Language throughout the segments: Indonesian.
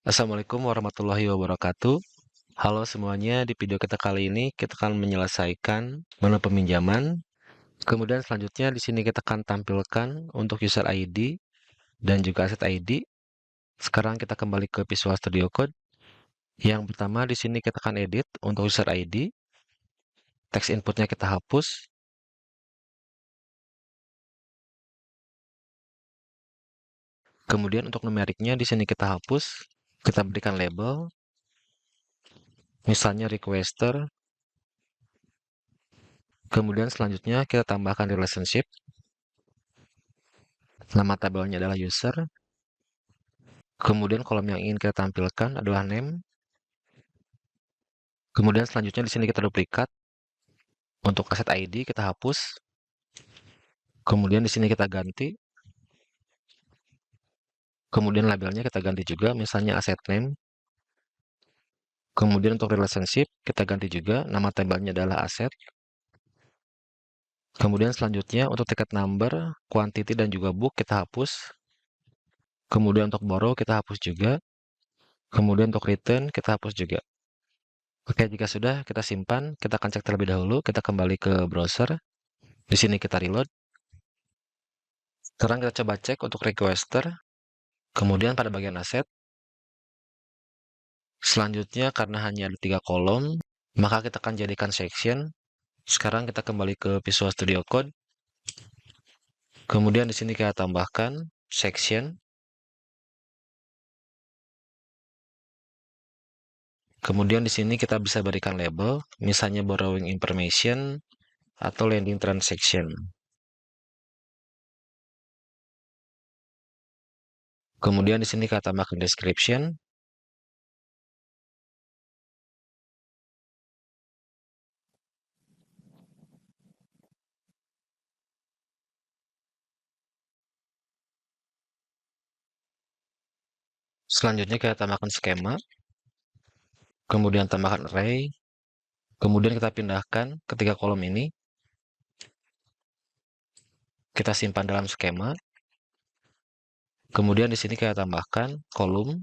Assalamualaikum warahmatullahi wabarakatuh. Halo semuanya, di video kita kali ini kita akan menyelesaikan menu peminjaman. Kemudian selanjutnya di sini kita akan tampilkan untuk user ID dan juga aset ID. Sekarang kita kembali ke Visual Studio Code. Yang pertama di sini kita akan edit untuk user ID. Teks inputnya kita hapus. Kemudian untuk numeriknya di sini kita hapus. Kita berikan label. Misalnya requester. Kemudian selanjutnya kita tambahkan relationship. Nama tabelnya adalah user. Kemudian kolom yang ingin kita tampilkan adalah name. Kemudian selanjutnya di sini kita duplikat. Untuk aset ID kita hapus. Kemudian di sini kita ganti. Kemudian labelnya kita ganti juga, misalnya aset name. Kemudian untuk relationship kita ganti juga, nama tabelnya adalah aset. Kemudian selanjutnya untuk ticket number, quantity dan juga book kita hapus. Kemudian untuk borrow kita hapus juga. Kemudian untuk return kita hapus juga. Oke, jika sudah kita simpan, kita akan cek terlebih dahulu. Kita kembali ke browser. Di sini kita reload. Sekarang kita coba cek untuk requester. Kemudian pada bagian aset. Selanjutnya karena hanya ada 3 kolom, maka kita akan jadikan section. Sekarang kita kembali ke Visual Studio Code. Kemudian di sini kita tambahkan section. Kemudian di sini kita bisa berikan label, misalnya borrowing information atau lending transaction. Kemudian di sini kita tambahkan description. Selanjutnya kita tambahkan skema. Kemudian tambahkan array. Kemudian kita pindahkan ketiga kolom ini. Kita simpan dalam skema. Kemudian di sini kita tambahkan kolom.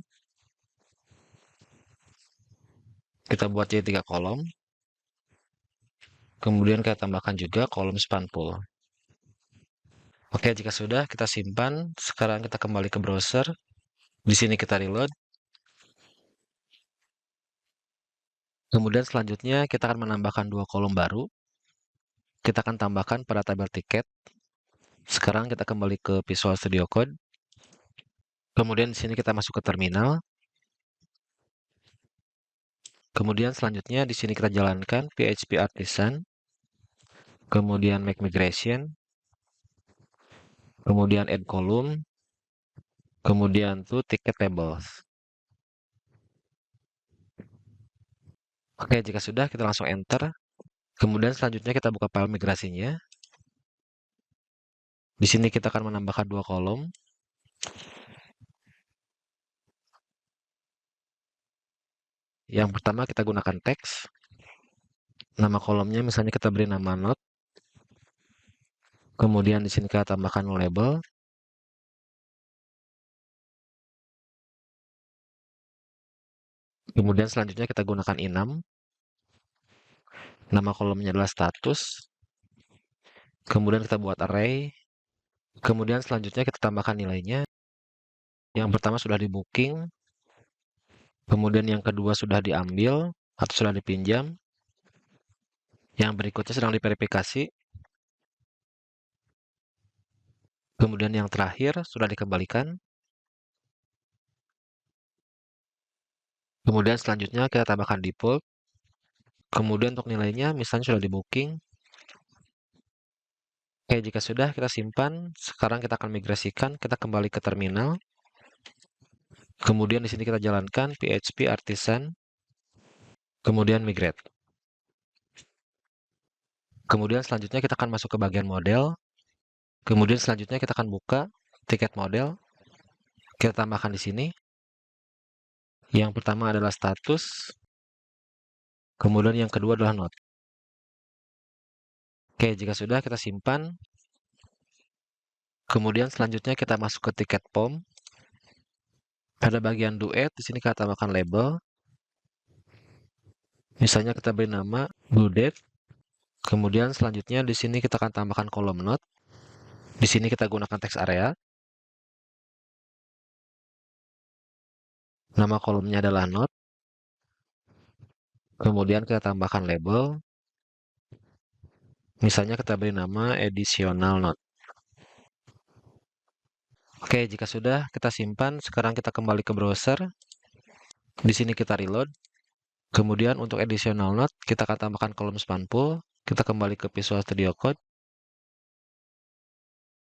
Kita buat jadi 3 kolom. Kemudian kita tambahkan juga kolom span pool. Oke, jika sudah kita simpan, sekarang kita kembali ke browser. Di sini kita reload. Kemudian selanjutnya kita akan menambahkan 2 kolom baru. Kita akan tambahkan pada tabel tiket. Sekarang kita kembali ke Visual Studio Code. Kemudian di sini kita masuk ke terminal. Kemudian selanjutnya di sini kita jalankan PHP Artisan. Kemudian make migration. Kemudian add column. Kemudian to ticket tables. Oke, jika sudah kita langsung enter. Kemudian selanjutnya kita buka file migrasinya. Di sini kita akan menambahkan 2 kolom. Yang pertama kita gunakan teks. Nama kolomnya misalnya kita beri nama note. Kemudian di sini kita tambahkan label. Kemudian selanjutnya kita gunakan enum. Nama kolomnya adalah status. Kemudian kita buat array. Kemudian selanjutnya kita tambahkan nilainya. Yang pertama sudah di booking. Kemudian yang kedua sudah diambil atau sudah dipinjam. Yang berikutnya sedang diverifikasi. Kemudian yang terakhir sudah dikembalikan. Kemudian selanjutnya kita tambahkan default. Kemudian untuk nilainya misalnya sudah di booking. Oke, jika sudah kita simpan. Sekarang kita akan migrasikan. Kita kembali ke terminal. Kemudian di sini kita jalankan PHP Artisan. Kemudian migrate. Kemudian selanjutnya kita akan masuk ke bagian model. Kemudian selanjutnya kita akan buka tiket model. Kita tambahkan di sini. Yang pertama adalah status. Kemudian yang kedua adalah note. Oke, jika sudah kita simpan. Kemudian selanjutnya kita masuk ke tiket POM. Pada bagian duet, di sini kita tambahkan label. Misalnya kita beri nama duet. Kemudian selanjutnya di sini kita akan tambahkan kolom note. Di sini kita gunakan teks area. Nama kolomnya adalah note. Kemudian kita tambahkan label. Misalnya kita beri nama additional note. Oke, jika sudah kita simpan, sekarang kita kembali ke browser. Di sini kita reload. Kemudian untuk additional note, kita akan tambahkan kolom span pool. Kita kembali ke Visual Studio Code.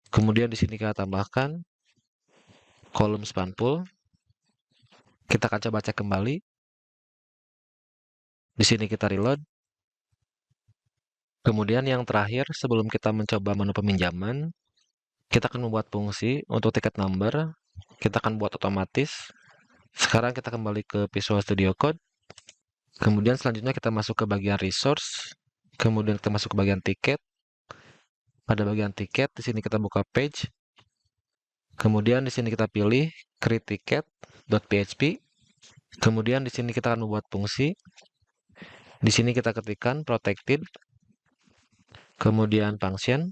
Kemudian di sini kita tambahkan kolom span pool. Kita akan coba cek kembali. Di sini kita reload. Kemudian yang terakhir, sebelum kita mencoba menu peminjaman, kita akan membuat fungsi untuk ticket number. Kita akan buat otomatis. Sekarang kita kembali ke Visual Studio Code. Kemudian selanjutnya kita masuk ke bagian resource. Kemudian kita masuk ke bagian tiket. Pada bagian tiket, di sini kita buka page. Kemudian di sini kita pilih create ticket.php. Kemudian di sini kita akan membuat fungsi. Di sini kita ketikkan protected. Kemudian function.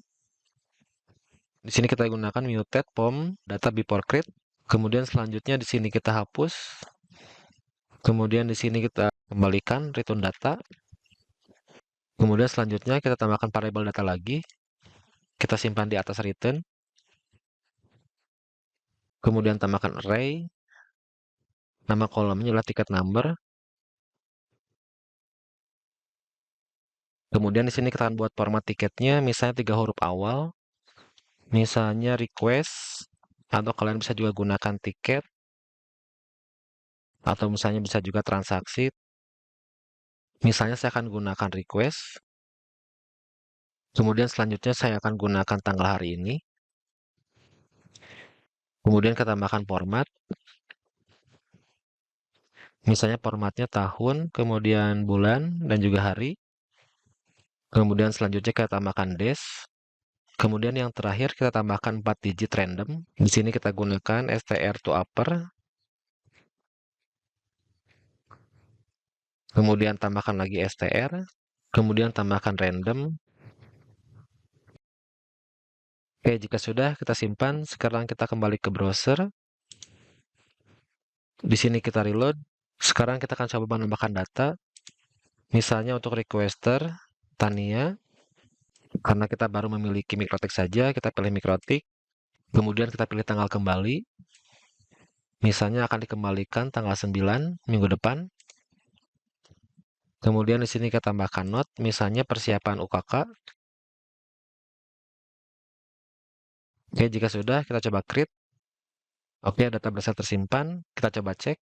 Di sini kita gunakan muted form data before create. Kemudian selanjutnya di sini kita hapus. Kemudian di sini kita kembalikan return data. Kemudian selanjutnya kita tambahkan variabel data lagi. Kita simpan di atas return. Kemudian tambahkan array. Nama kolomnya adalah ticket number. Kemudian di sini kita akan buat format tiketnya, misalnya 3 huruf awal. Misalnya request, atau kalian bisa juga gunakan tiket, atau misalnya bisa juga transaksi. Misalnya saya akan gunakan request. Kemudian selanjutnya saya akan gunakan tanggal hari ini. Kemudian kita tambahkan format. Misalnya formatnya tahun, kemudian bulan, dan juga hari. Kemudian selanjutnya kita tambahkan dash. Kemudian yang terakhir kita tambahkan 4 digit random. Di sini kita gunakan str to upper. Kemudian tambahkan lagi str. Kemudian tambahkan random. Oke, jika sudah kita simpan, sekarang kita kembali ke browser. Di sini kita reload. Sekarang kita akan coba menambahkan data. Misalnya untuk requester, Tania. Karena kita baru memiliki mikrotik saja, kita pilih mikrotik. Kemudian kita pilih tanggal kembali. Misalnya akan dikembalikan tanggal 9 minggu depan. Kemudian di sini kita tambahkan note, misalnya persiapan UKK. Oke, jika sudah, kita coba create. Oke, data berhasil tersimpan. Kita coba cek.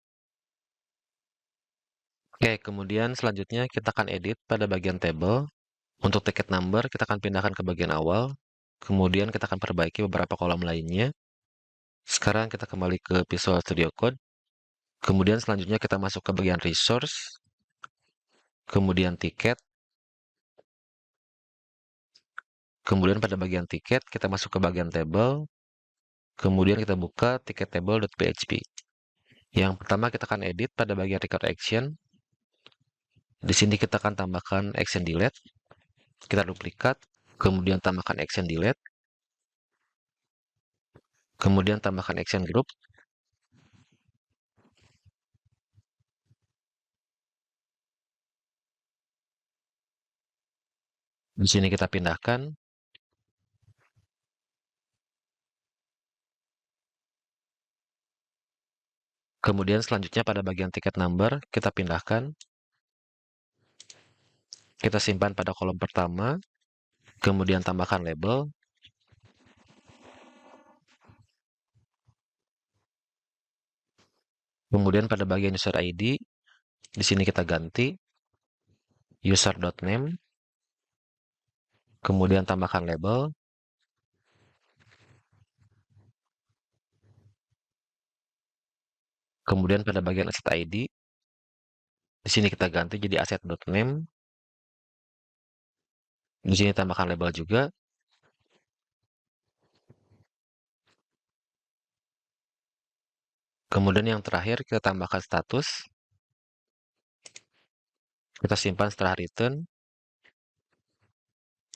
Oke, kemudian selanjutnya kita akan edit pada bagian table. Untuk ticket number, kita akan pindahkan ke bagian awal. Kemudian kita akan perbaiki beberapa kolom lainnya. Sekarang kita kembali ke Visual Studio Code. Kemudian selanjutnya kita masuk ke bagian resource. Kemudian tiket. Kemudian pada bagian tiket, kita masuk ke bagian table. Kemudian kita buka ticket table.php. Yang pertama kita akan edit pada bagian record action. Di sini kita akan tambahkan action delete. Kita duplikat. Kemudian tambahkan action delete. Kemudian tambahkan action group. Di sini kita pindahkan. Kemudian selanjutnya pada bagian ticket number, kita pindahkan. Kita simpan pada kolom pertama. Kemudian tambahkan label. Kemudian pada bagian user ID, di sini kita ganti user.name. Kemudian tambahkan label. Kemudian pada bagian asset ID, di sini kita ganti jadi asset.name. Di sini tambahkan label juga. Kemudian yang terakhir kita tambahkan status. Kita simpan setelah return.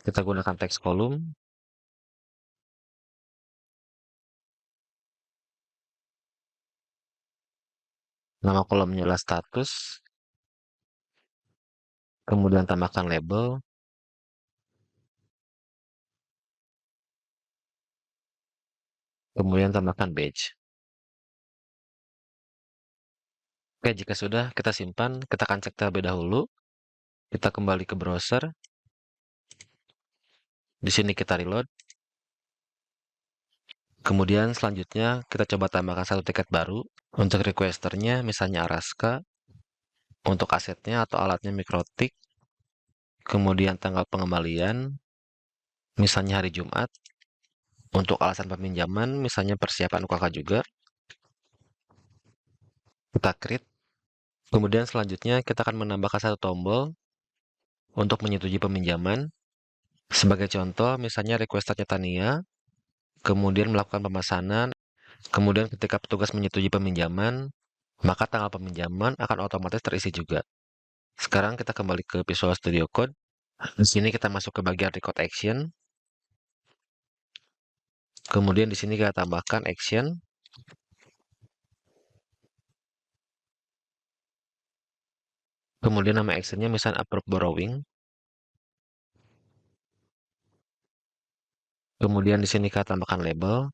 Kita gunakan teks kolom. Nama kolomnya adalah status. Kemudian tambahkan label. Kemudian tambahkan badge. Oke, jika sudah kita simpan, kita akan cek terlebih dahulu. Kita kembali ke browser. Di sini kita reload. Kemudian selanjutnya kita coba tambahkan satu tiket baru. Untuk requesternya misalnya Araska. Untuk asetnya atau alatnya Mikrotik. Kemudian tanggal pengembalian. Misalnya hari Jumat. Untuk alasan peminjaman misalnya persiapan UKK juga. Kita create. Kemudian selanjutnya kita akan menambahkan satu tombol untuk menyetujui peminjaman. Sebagai contoh, misalnya requesternya Tania, kemudian melakukan pemesanan, kemudian ketika petugas menyetujui peminjaman, maka tanggal peminjaman akan otomatis terisi juga. Sekarang kita kembali ke Visual Studio Code. Di sini kita masuk ke bagian Record Action. Kemudian di sini kita tambahkan action. Kemudian nama actionnya misalnya Approve Borrowing. Kemudian di sini kita tambahkan label.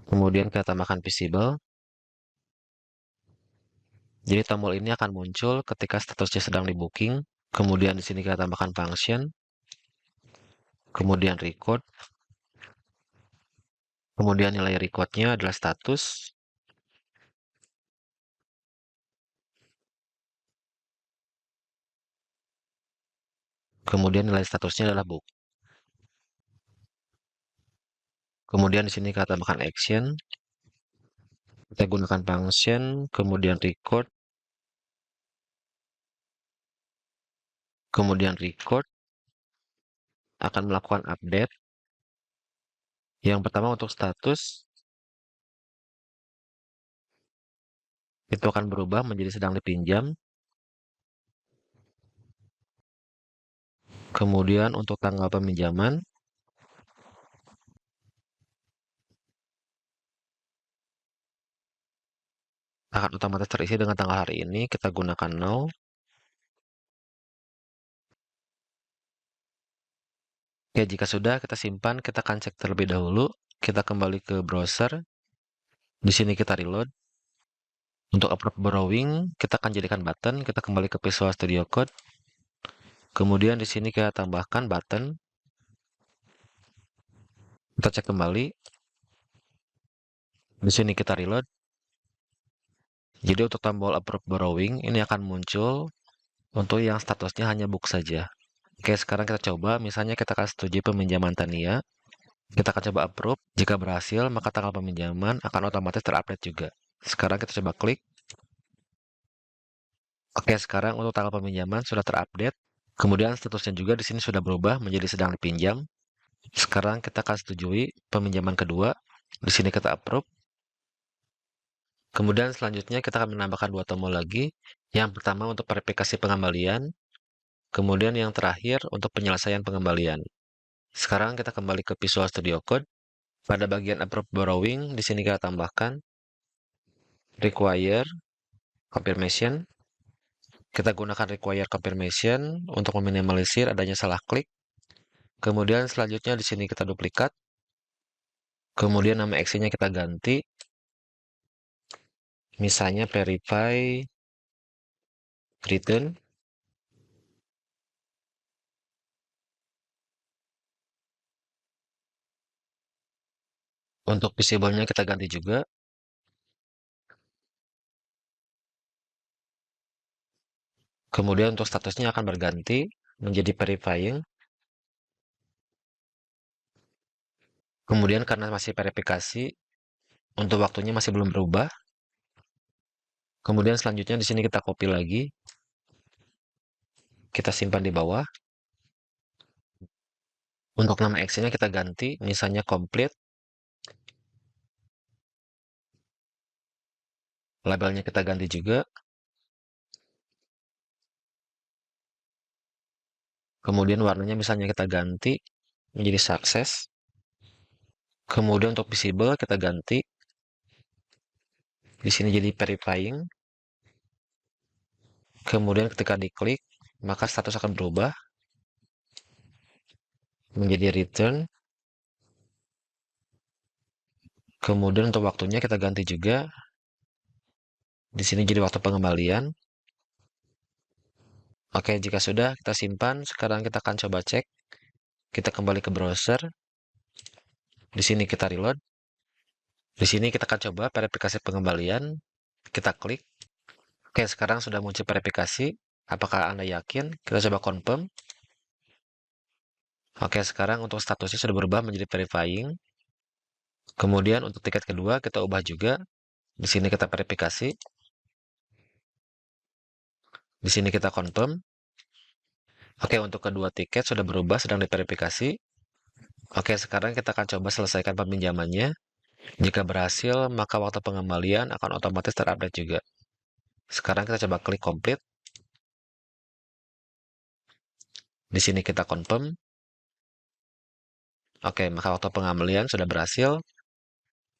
Kemudian kita tambahkan visible. Jadi tombol ini akan muncul ketika statusnya sedang di booking. Kemudian di sini kita tambahkan function. Kemudian record. Kemudian nilai recordnya adalah status. Kemudian nilai statusnya adalah book. Kemudian di sini kita tambahkan action. Kita gunakan function, kemudian record. Kemudian record akan melakukan update. Yang pertama untuk status, itu akan berubah menjadi sedang dipinjam. Kemudian untuk tanggal peminjaman, akan otomatis terisi dengan tanggal hari ini. Kita gunakan now. Oke, jika sudah kita simpan, kita akan cek terlebih dahulu. Kita kembali ke browser. Di sini kita reload. Untuk approve borrowing, kita akan jadikan button. Kita kembali ke Visual Studio Code. Kemudian di sini kita tambahkan button. Kita cek kembali. Di sini kita reload. Jadi untuk tombol approve borrowing ini akan muncul untuk yang statusnya hanya book saja. Oke, sekarang kita coba. Misalnya kita akan setuju peminjaman Tania. Kita akan coba approve. Jika berhasil, maka tanggal peminjaman akan otomatis terupdate juga. Sekarang kita coba klik. Oke, sekarang untuk tanggal peminjaman sudah terupdate. Kemudian statusnya juga di sini sudah berubah menjadi sedang dipinjam. Sekarang kita akan setujui peminjaman kedua. Di sini kita approve. Kemudian selanjutnya kita akan menambahkan dua tombol lagi. Yang pertama untuk verifikasi pengembalian. Kemudian yang terakhir untuk penyelesaian pengembalian. Sekarang kita kembali ke Visual Studio Code. Pada bagian Approve Borrowing, di sini kita tambahkan Require Confirmation. Kita gunakan Require Confirmation untuk meminimalisir adanya salah klik. Kemudian selanjutnya di sini kita duplikat. Kemudian nama actionnya kita ganti. Misalnya Verify Return. Untuk visible-nya kita ganti juga. Kemudian untuk statusnya akan berganti menjadi verifying. Kemudian karena masih verifikasi, untuk waktunya masih belum berubah. Kemudian selanjutnya di sini kita copy lagi, kita simpan di bawah. Untuk nama actionnya kita ganti, misalnya complete. Labelnya kita ganti juga. Kemudian warnanya misalnya kita ganti menjadi sukses. Kemudian untuk visible kita ganti. Di sini jadi verifying. Kemudian ketika diklik, maka status akan berubah menjadi return. Kemudian untuk waktunya kita ganti juga. Di sini jadi waktu pengembalian. Oke, jika sudah kita simpan, sekarang kita akan coba cek. Kita kembali ke browser. Di sini kita reload. Di sini kita akan coba verifikasi pengembalian. Kita klik. Oke, sekarang sudah muncul verifikasi. Apakah Anda yakin? Kita coba confirm. Oke, sekarang untuk statusnya sudah berubah menjadi verifying. Kemudian untuk tiket kedua kita ubah juga. Di sini kita verifikasi. Di sini kita confirm. Oke, untuk kedua tiket sudah berubah, sedang diverifikasi. Oke, sekarang kita akan coba selesaikan peminjamannya. Jika berhasil, maka waktu pengembalian akan otomatis terupdate juga. Sekarang kita coba klik complete. Di sini kita confirm. Oke, maka waktu pengembalian sudah berhasil.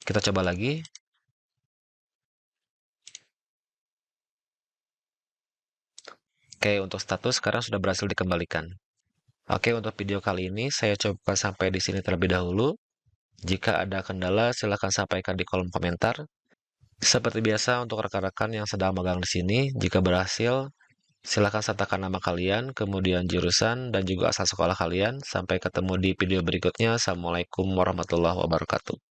Kita coba lagi. Oke, untuk status sekarang sudah berhasil dikembalikan. Oke, untuk video kali ini saya coba sampai di sini terlebih dahulu. Jika ada kendala, silahkan sampaikan di kolom komentar. Seperti biasa, untuk rekan-rekan yang sedang magang di sini, jika berhasil, silahkan sertakan nama kalian, kemudian jurusan, dan juga asal sekolah kalian. Sampai ketemu di video berikutnya. Assalamualaikum warahmatullahi wabarakatuh.